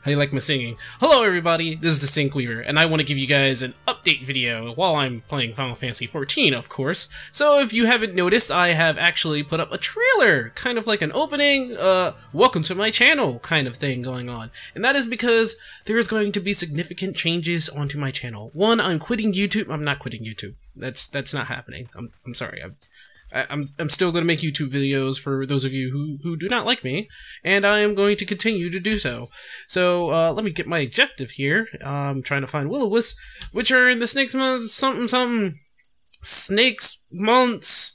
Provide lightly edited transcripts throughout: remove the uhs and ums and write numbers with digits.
How you like my singing? Hello everybody, this is the Syncweaver, and I want to give you guys an update video while I'm playing Final Fantasy XIV, of course. So if you haven't noticed, I have actually put up a trailer, kind of like an opening, welcome to my channel kind of thing going on. And that is because there is going to be significant changes onto my channel. One, I'm quitting YouTube. I'm not quitting YouTube. That's not happening. I'm sorry. I'm still going to make YouTube videos for those of you who do not like me, and I am going to continue to do so. So, let me get my objective here. I'm trying to find Will-O-Wisp, which are in the Snakes Months, something. Snakes Months.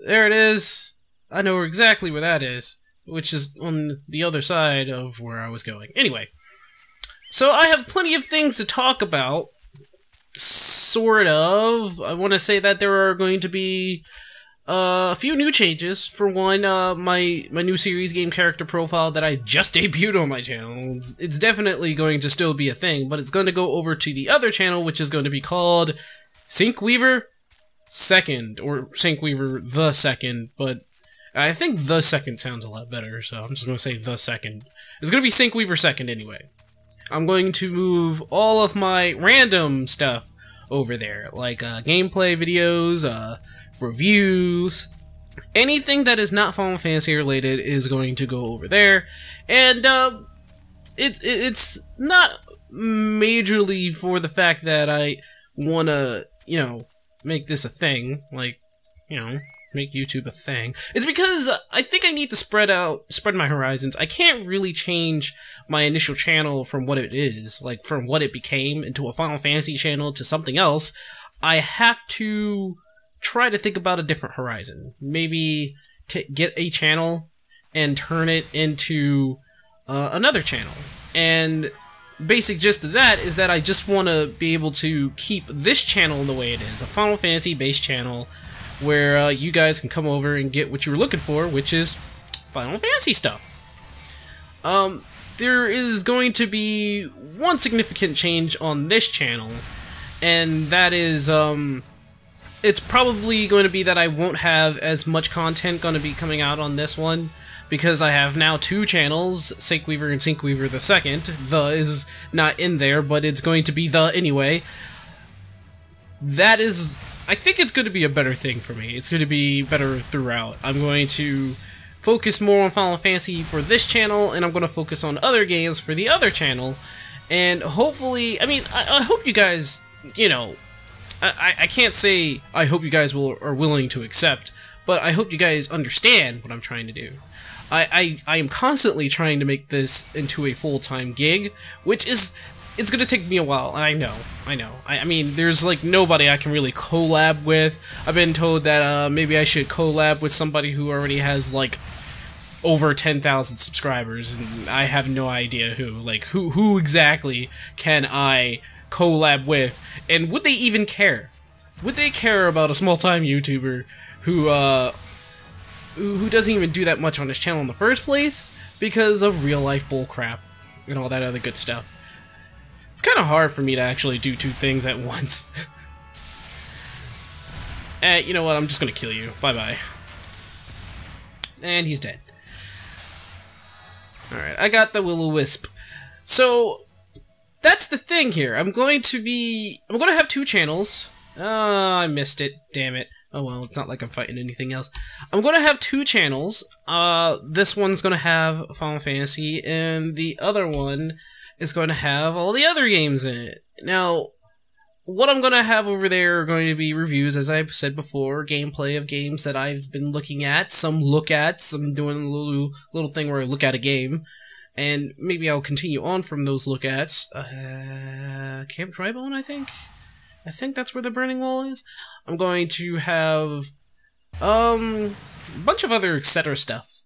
There it is. I know exactly where that is, which is on the other side of where I was going. Anyway, so I have plenty of things to talk about, sort of. I want to say that there are going to be a few new changes. For one, my new series game character profile that I just debuted on my channel. It's definitely going to still be a thing, but it's going to go over to the other channel, which is going to be called Syncweaver Second, or Syncweaver the Second, but I think the Second sounds a lot better, so I'm just going to say the Second. It's going to be Syncweaver Second anyway. I'm going to move all of my random stuff over there, like gameplay videos, reviews, anything that is not Final Fantasy related is going to go over there, and it's not majorly for the fact that I want to, you know, make this a thing, like, you know, make YouTube a thing. It's because I think I need to spread my horizons. I can't really change my initial channel from what it is, like from what it became into a Final Fantasy channel to something else. I have to try to think about a different horizon. Maybe get a channel and turn it into another channel. And basic gist of that is that I just want to be able to keep this channel the way it is, a Final Fantasy based channel where you guys can come over and get what you were looking for, which is Final Fantasy stuff. There is going to be one significant change on this channel, and that is it's probably going to be that I won't have as much content going to be coming out on this one, because I have now two channels, Syncweaver and Syncweaver the Second. The is not in there, but it's going to be the anyway. That is, I think it's going to be a better thing for me. It's going to be better throughout. I'm going to focus more on Final Fantasy for this channel, and I'm going to focus on other games for the other channel. And hopefully, I mean, I hope you guys, you know, I can't say I hope you guys are willing to accept, but I hope you guys understand what I'm trying to do. I am constantly trying to make this into a full-time gig, which is, it's gonna take me a while, and I know. I mean, there's like nobody I can really collab with. I've been told that maybe I should collab with somebody who already has like over 10,000 subscribers, and I have no idea who. Like, who exactly can I collab with, and would they even care? Would they care about a small-time YouTuber who doesn't even do that much on his channel in the first place because of real-life bullcrap and all that other good stuff? It's kind of hard for me to actually do two things at once. You know what? I'm just gonna kill you. Bye-bye. And he's dead. Alright, I got the Will-O-Wisp. So that's the thing here. I'm going to have two channels. I missed it. Damn it. Oh well, it's not like I'm fighting anything else. I'm going to have two channels. This one's going to have Final Fantasy, and the other one is going to have all the other games in it. Now, what I'm going to have over there are going to be reviews, as I've said before, gameplay of games that I've been looking at, some look-ats. I'm doing a little thing where I look at a game, and maybe I'll continue on from those look-ats. Camp Drybone, I think? I think that's where the Burning Wall is. I'm going to have a bunch of other etc. stuff.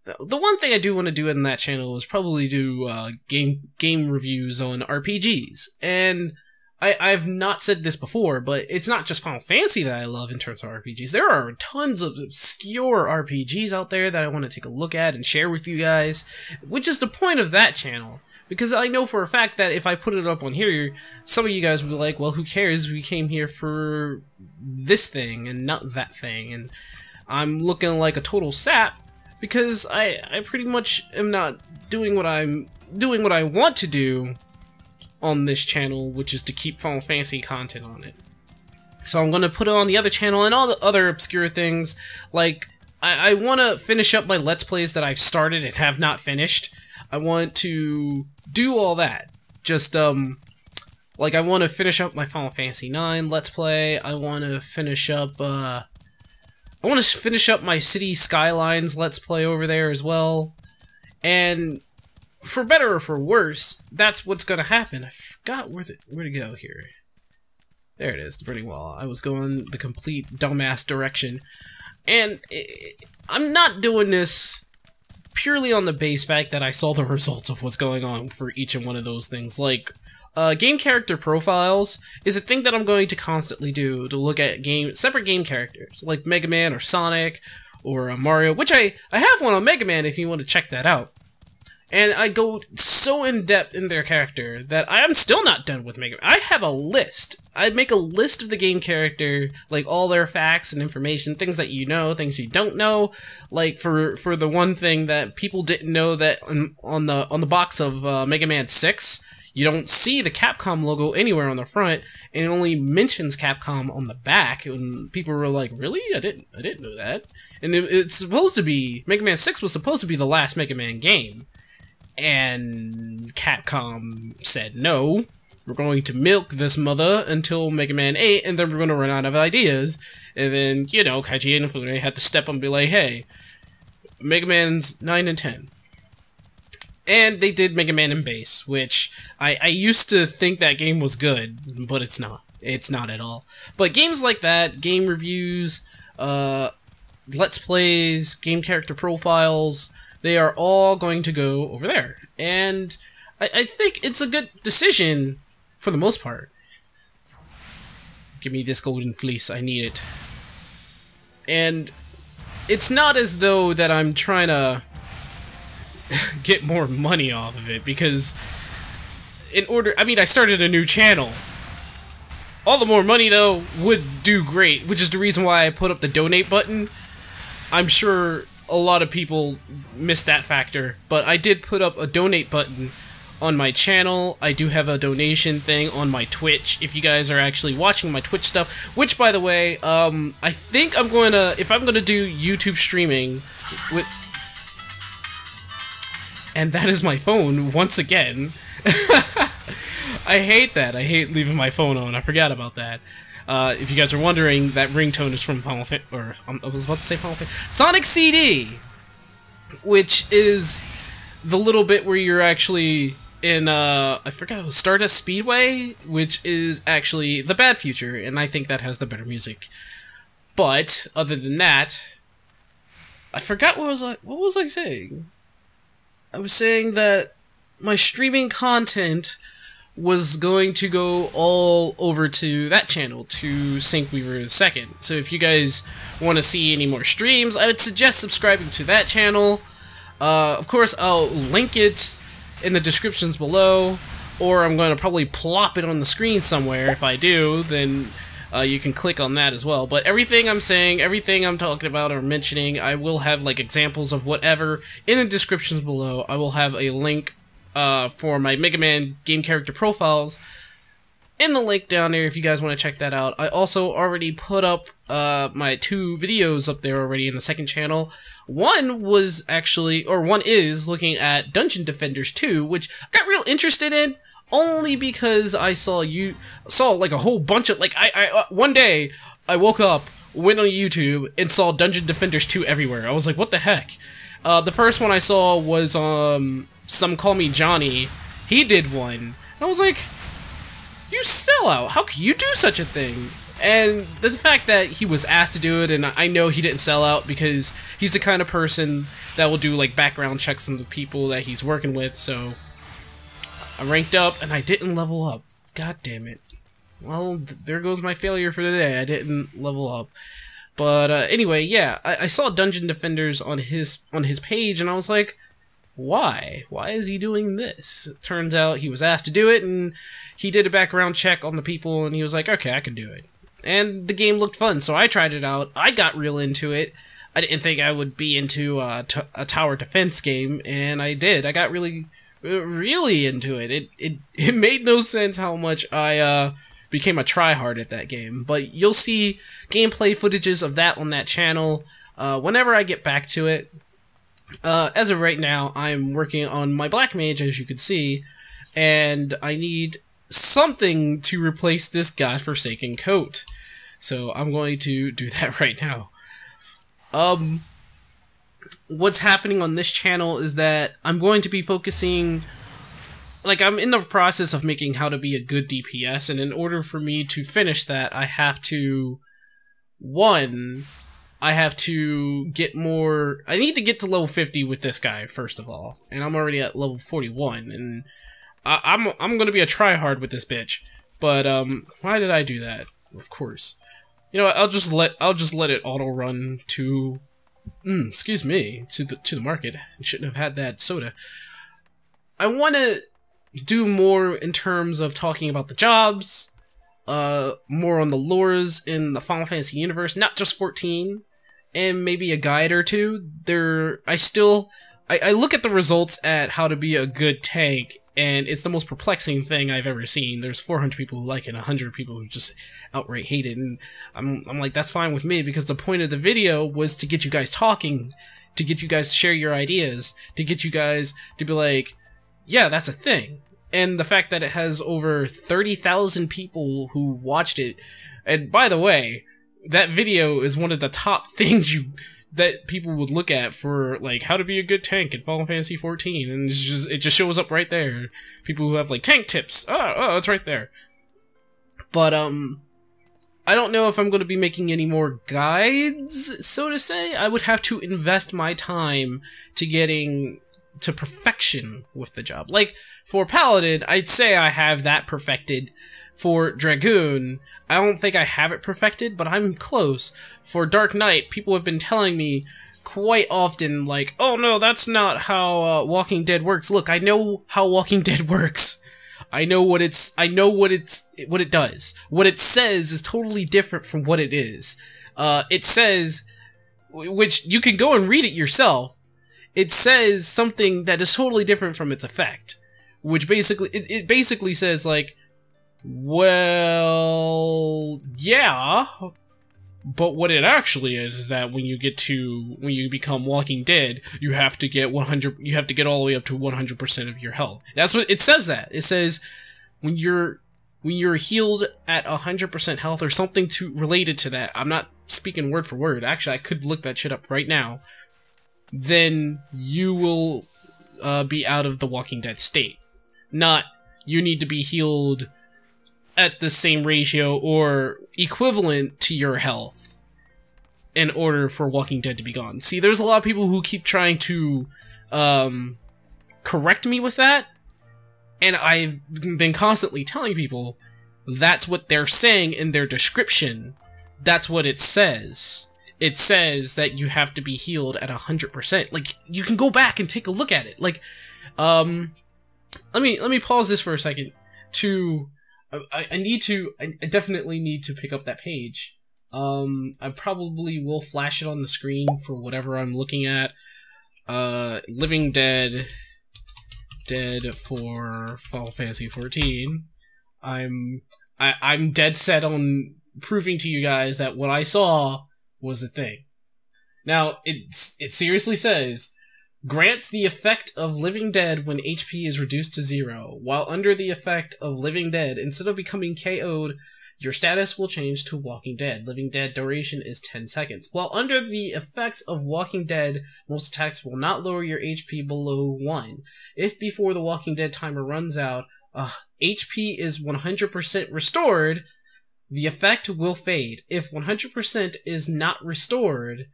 The one thing I do want to do in that channel is probably do game reviews on RPGs. And I've not said this before, but it's not just Final Fantasy that I love in terms of RPGs. There are tons of obscure RPGs out there that I want to take a look at and share with you guys, which is the point of that channel. Because I know for a fact that if I put it up on here, some of you guys will be like, well, who cares? We came here for this thing and not that thing. And I'm looking like a total sap because I pretty much am not doing what I want to do on this channel, which is to keep Final Fantasy content on it. So I'm gonna put it on the other channel and all the other obscure things. Like, I want to finish up my Let's Plays that I've started and have not finished. I want to do all that. Just, like, I want to finish up my Final Fantasy IX Let's Play. I want to finish up, I want to finish up my City Skylines Let's Play over there as well. And for better or for worse, that's what's gonna happen. I forgot where to go here. There it is, the Burning Wall. I was going the complete dumbass direction. And I'm not doing this purely on the base fact that I saw the results of what's going on for each and one of those things. Like, game character profiles is a thing that I'm going to constantly do to look at separate game characters, like Mega Man or Sonic or Mario, which I have one on Mega Man if you want to check that out. And I go so in-depth in their character that I am still not done with Mega Man. I have a list. I make a list of the game character, like all their facts and information, things that you know, things you don't know. Like for the one thing that people didn't know, that on the box of Mega Man 6, you don't see the Capcom logo anywhere on the front, and it only mentions Capcom on the back. And people were like, "Really? I didn't know that." And it's supposed to be Mega Man 6 was supposed to be the last Mega Man game. And Capcom said, no, we're going to milk this mother until Mega Man 8, and then we're going to run out of ideas. And then, you know, Kaiji Inafune had to step up and be like, hey, Mega Man's 9 and 10. And they did Mega Man in Base, which I used to think that game was good, but it's not. It's not at all. But games like that, game reviews, Let's Plays, game character profiles, they are all going to go over there. And I think it's a good decision for the most part. Give me this golden fleece, I need it. And it's not as though that I'm trying to get more money off of it, because I started a new channel. All the more money, though, would do great, which is the reason why I put up the donate button. I'm sure a lot of people missed that factor, but I did put up a donate button on my channel. I do have a donation thing on my Twitch, if you guys are actually watching my Twitch stuff, which, by the way, I think I'm going to, if I'm going to do YouTube streaming with, and that is my phone, once again. I hate that. I hate leaving my phone on. I forgot about that. If you guys are wondering, that ringtone is from Final Fantasy, or I was about to say Final Fantasy, Sonic CD, which is the little bit where you're actually in, I forgot, it was Stardust Speedway, which is actually the bad future, and I think that has the better music. But, other than that, I forgot what was I saying? I was saying that my streaming content was going to go all over to that channel, to Syncweaver II. So if you guys want to see any more streams, I would suggest subscribing to that channel. Of course, I'll link it in the descriptions below, or I'm going to probably plop it on the screen somewhere. If I do, then you can click on that as well. But everything I'm saying, everything I'm talking about or mentioning, I will have like examples of whatever in the descriptions below. I will have a link for my Mega Man game character profiles in the link down there if you guys want to check that out. I also already put up my 2 videos up there already in the second channel. One was actually, or one is, looking at Dungeon Defenders 2, which I got real interested in, only because I saw like a whole bunch of, like, one day, I woke up, went on YouTube, and saw Dungeon Defenders 2 everywhere. I was like, what the heck? The first one I saw was, Some Call Me Johnny. He did one. And I was like, you sellout, how can you do such a thing? And the fact that he was asked to do it, and I know he didn't sell out because he's the kind of person that will do like background checks on the people that he's working with, so I ranked up and I didn't level up. God damn it. Well, there goes my failure for the day. I didn't level up. But anyway, yeah, I saw Dungeon Defenders on his page, and I was like, why? Why is he doing this? It turns out he was asked to do it, and he did a background check on the people, and he was like, okay, I can do it. And the game looked fun, so I tried it out. I got real into it. I didn't think I would be into a tower defense game, and I did. I got really into it. It made no sense how much I became a tryhard at that game, but you'll see gameplay footages of that on that channel whenever I get back to it. As of right now, I'm working on my Black Mage, as you can see, and I need something to replace this godforsaken coat. So I'm going to do that right now. What's happening on this channel is that I'm going to be focusing... Like, I'm in the process of making how to be a good DPS, and in order for me to finish that, I have to... I have to get more... I need to get to level 50 with this guy, first of all. And I'm already at level 41, and I'm gonna be a tryhard with this bitch. But, why did I do that? Of course. You know what, I'll just let it auto-run to... excuse me, to the market. I shouldn't have had that soda. I want to do more in terms of talking about the jobs, more on the lores in the Final Fantasy universe, not just 14, and maybe a guide or two. I look at the results at how to be a good tank, and it's the most perplexing thing I've ever seen. There's 400 people who like it, 100 people who just outright hate it, and I'm like, that's fine with me, because the point of the video was to get you guys talking, to get you guys to share your ideas, to get you guys to be like, yeah, that's a thing. And the fact that it has over 30,000 people who watched it, and by the way, that video is one of the top things that people would look at for, like, how to be a good tank in Final Fantasy 14, and it just shows up right there. People who have, like, tank tips, oh, it's right there. But, I don't know if I'm going to be making any more guides, so to say. I would have to invest my time to getting to perfection with the job. Like, for Paladin, I'd say I have that perfected. For Dragoon, I don't think I have it perfected, but I'm close. For Dark Knight, people have been telling me quite often, like, oh no, that's not how Walking Dead works. Look, I know how Walking Dead works. I know what it does. What it says is totally different from what it is. It says, which you can go and read it yourself, it says something that is totally different from its effect. Which basically, it basically says, like, well, yeah, but what it actually is that when you become Walking Dead, you have to get all the way up to 100% of your health. That's what it says. That it says when you're healed at 100% health or something related to that. I'm not speaking word for word. Actually, I could look that shit up right now. Then you will be out of the Walking Dead state. Not you need to be healed at the same ratio or equivalent to your health in order for Walking Dead to be gone. See, there's a lot of people who keep trying to correct me with that, and I've been constantly telling people that's what they're saying in their description. That's what it says. It says that you have to be healed at 100%. Like, you can go back and take a look at it. Like, let me pause this for a second to... I definitely need to pick up that page. I probably will flash it on the screen for whatever I'm looking at. Living Dead for Final Fantasy 14. I'm dead set on proving to you guys that what I saw was a thing. Now, it seriously says, grants the effect of Living Dead when HP is reduced to 0. While under the effect of Living Dead, instead of becoming KO'd, your status will change to Walking Dead. Living Dead duration is 10 seconds. While under the effects of Walking Dead, most attacks will not lower your HP below 1. If before the Walking Dead timer runs out, HP is 100% restored, the effect will fade. If 100% is not restored,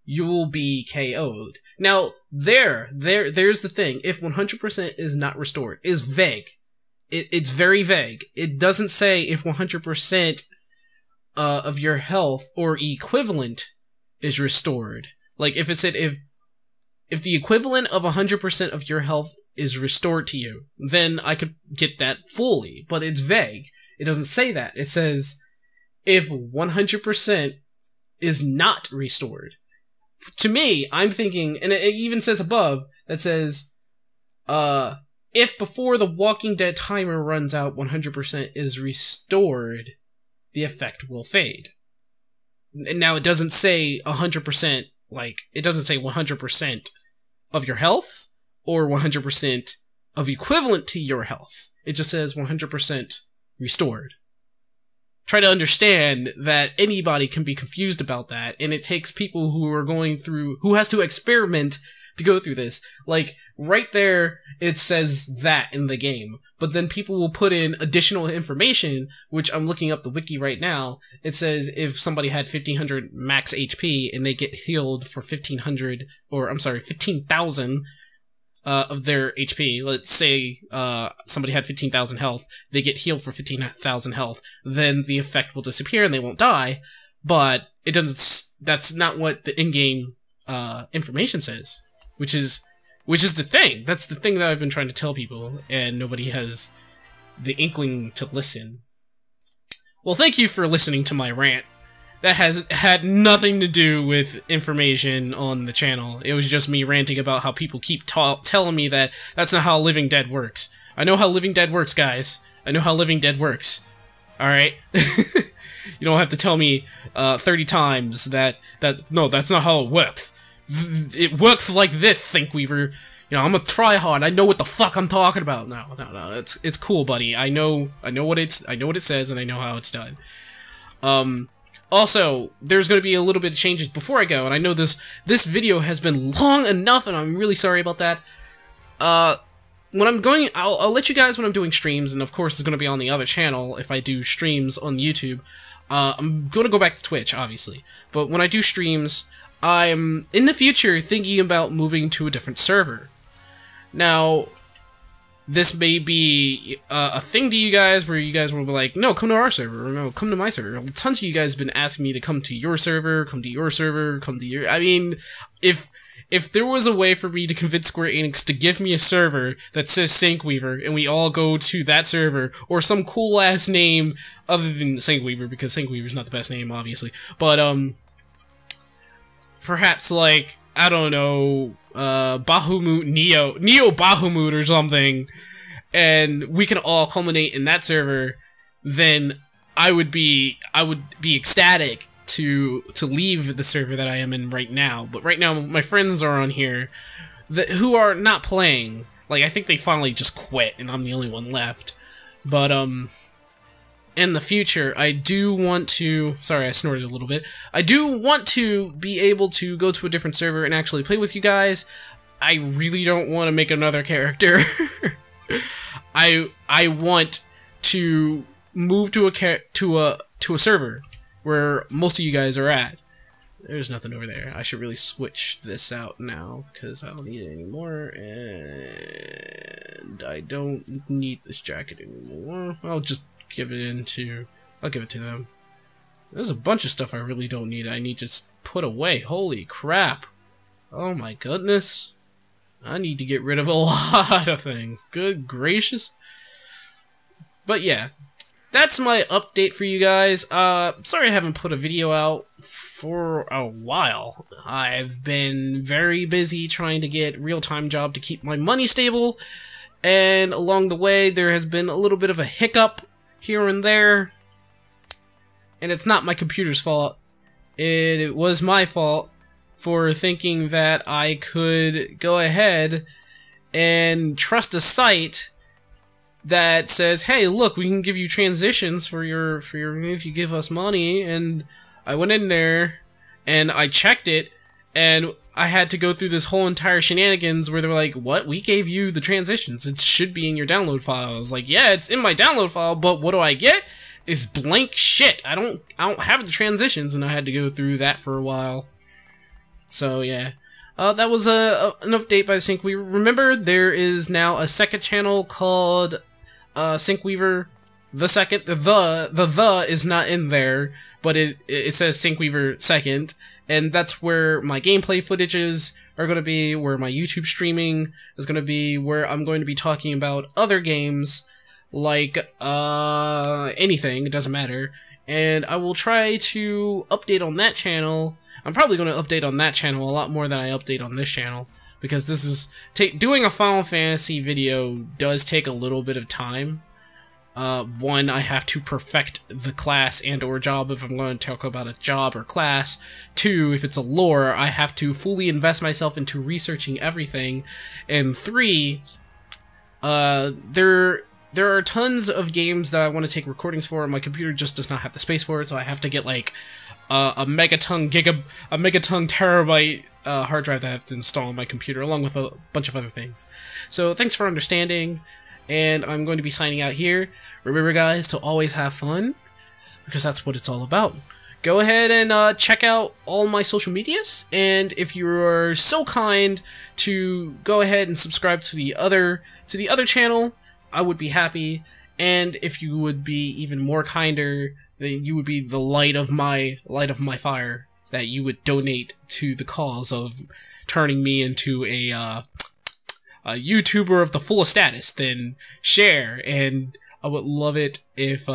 you will be KO'd. Now, there's the thing. If 100% is not restored, is vague. It's very vague. It doesn't say if 100% of your health or equivalent is restored. Like, if it said if the equivalent of 100% of your health is restored to you, then I could get that fully. But it's vague. It doesn't say that. It says if 100% is not restored. to me, I'm thinking, and it even says above, that says, if before the Walking Dead timer runs out 100% is restored, the effect will fade. And now it doesn't say 100%, like, it doesn't say 100% of your health, or 100% of equivalent to your health. It just says 100% restored. Try to understand that anybody can be confused about that, and it takes people who are going through, who has to experiment to go through this. Like, right there, it says that in the game, but then people will put in additional information, which I'm looking up the wiki right now. It says if somebody had 1500 max HP and they get healed for 1500, or I'm sorry, 15,000 of their HP. Let's say somebody had 15,000 health, they get healed for 15,000 health, then the effect will disappear and they won't die. But it doesn't. That's not what the in-game information says, which is the thing. That's the thing that I've been trying to tell people, and nobody has the inkling to listen. Well, thank you for listening to my rant. That has had nothing to do with information on the channel. It was just me ranting about how people keep telling me that that's not how Living Dead works. I know how Living Dead works, guys. I know how Living Dead works. Alright? You don't have to tell me 30 times that no, that's not how it works. It works like this, Thinkweaver. You know, I'm a tryhard. I know what the fuck I'm talking about. No. It's cool, buddy. I know what it says, and I know how it's done. Also, there's going to be a little bit of changes before I go, and I know this video has been long enough, and I'm really sorry about that. When I'm going, I'll let you guys when I'm doing streams, and of course it's going to be on the other channel if I do streams on YouTube. I'm going to go back to Twitch, obviously, but when I do streams, I'm, in the future, thinking about moving to a different server. Now, this may be a thing to you guys where you guys will be like, no, come to our server, or no, come to my server. Tons of you guys have been asking me to come to your server, come to your server, come to your... I mean, if there was a way for me to convince Square Enix to give me a server that says Thinkweaver, and we all go to that server, or some cool-ass name other than Thinkweaver, because Thinkweaver's not the best name, obviously, but, perhaps, like, I don't know, Bahamut, Neo Bahamut or something, and we can all culminate in that server, then I would be ecstatic to leave the server that I am in right now. But right now, my friends are on here who are not playing. Like, I think they finally just quit, and I'm the only one left. But, in the future, I do want to... Sorry, I snorted a little bit. I do want to be able to go to a different server and actually play with you guys. I really don't want to make another character. I want to move to a server where most of you guys are at. There's nothing over there. I should really switch this out now, because I don't need it anymore, and I don't need this jacket anymore. I'll just give it I'll give it to them. There's a bunch of stuff I really don't need. I need to just put away. Holy crap. Oh my goodness. I need to get rid of a lot of things. Good gracious. But yeah, that's my update for you guys. Sorry I haven't put a video out for a while. I've been very busy trying to get a real-time job to keep my money stable, and along the way there has been a little bit of a hiccup here and there, and it's not my computer's fault. It was my fault for thinking that I could go ahead and trust a site that says, hey, look, we can give you transitions for your if you give us money. And I went in there and I checked it, and I had to go through this whole entire shenanigans where they're like, what? We gave you the transitions. It should be in your download file. I was like, yeah, it's in my download file, but what do I get? Is blank shit. I don't have the transitions, and I had to go through that for a while. So yeah. That was an update by Thinkweaver. Remember, there is now a second channel called Thinkweaver the Second. The is not in there, but it says Thinkweaver Second, and that's where my gameplay footages are going to be, where my YouTube streaming is going to be, where I'm going to be talking about other games, like, anything, it doesn't matter, and I will try to update on that channel I'm probably going to update on that channel a lot more than I update on this channel, because this is doing a Final Fantasy video does take a little bit of time. One, I have to perfect the class and or job if I'm going to talk about a job or class. Two, if it's a lore, I have to fully invest myself into researching everything. And three, there are tons of games that I want to take recordings for, and my computer just does not have the space for it, so I have to get like a megaton terabyte hard drive that I have to install on my computer, along with a bunch of other things. So thanks for understanding, and I'm going to be signing out here. Remember, guys, to always have fun, because that's what it's all about. Go ahead and check out all my social medias, and if you're so kind to go ahead and subscribe to the other channel, I would be happy. And if you would be even more kinder, then you would be the light of my fire, that you would donate to the cause of turning me into a YouTuber of the fullest status, then share. And I would love it if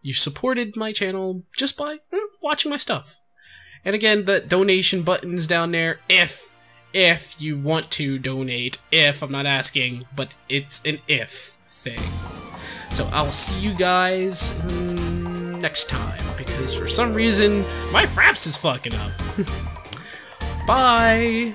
you supported my channel just by watching my stuff. And again, the donation button's down there if you want to donate. If, I'm not asking, but it's an if thing. So I'll see you guys next time, because for some reason my Fraps is fucking up. Bye!